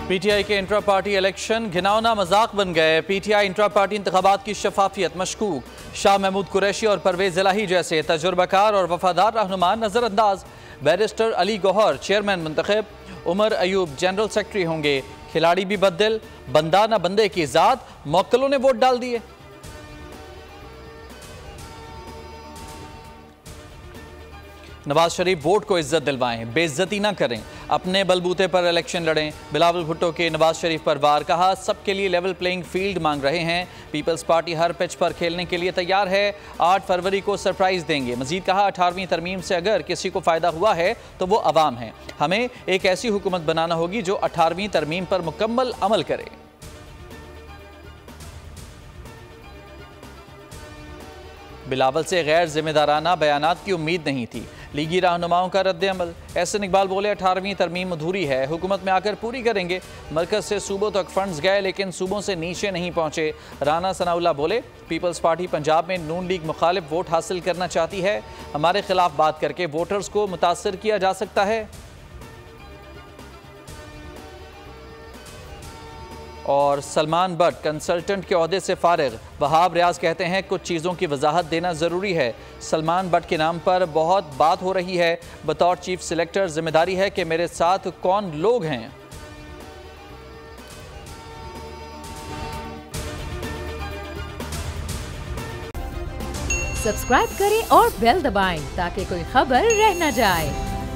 PTI के intra party election घिनौना मजाक बन गए। पीटीआई इंट्रा पार्टी इंतखाबात की शफाफियत मशकूक। शाह महमूद कुरैशी और परवेज इलाही जैसे तजुर्बाकार और वफादार रहनुमा नजरअंदाज। बैरिस्टर अली गौहर चेयरमैन मुंतखब। उमर अयूब जनरल सेक्रेटरी होंगे। खिलाड़ी भी बदल, बंदा न बंदे की जात, मौक्कलों ने वोट डाल दिए। नवाज शरीफ वोट को इज्जत दिलवाएं, बेइज्जती ना करें, अपने बलबूते पर इलेक्शन लड़ें। बिलावल भुट्टो के नवाज शरीफ पर वार, कहा सबके लिए लेवल प्लेइंग फील्ड मांग रहे हैं। पीपल्स पार्टी हर पिच पर खेलने के लिए तैयार है। 8 फरवरी को सरप्राइज देंगे। मजीद कहा 18वीं तरमीम से अगर किसी को फ़ायदा हुआ है तो वो अवाम है। हमें एक ऐसी हुकूमत बनाना होगी जो 18वीं तरमीम पर मुकम्मल अमल करे। बिलावल से गैर जिम्मेदाराना बयानात की उम्मीद नहीं थी। लीगी रहनुमाओं का रद्द अमल। एहसन इकबाल बोले 18वीं तरमीम अधूरी है, हुकूमत में आकर पूरी करेंगे। मरकज से सूबों तक फंड्स गए लेकिन सूबों से नीचे नहीं पहुंचे। राना सनाउल्लाह बोले पीपल्स पार्टी पंजाब में नून लीग मुखालिफ वोट हासिल करना चाहती है। हमारे खिलाफ बात करके वोटर्स को मुतासर किया जा सकता है। और सलमान बट कंसल्टेंट के ओहदे से फारिग। वहाब रियाज कहते हैं कुछ चीज़ों की वजाहत देना ज़रूरी है। सलमान बट के नाम पर बहुत बात हो रही है। बतौर चीफ सिलेक्टर जिम्मेदारी है कि मेरे साथ कौन लोग हैं। सब्सक्राइब करें और बेल दबाएं ताकि कोई खबर रह न जाए।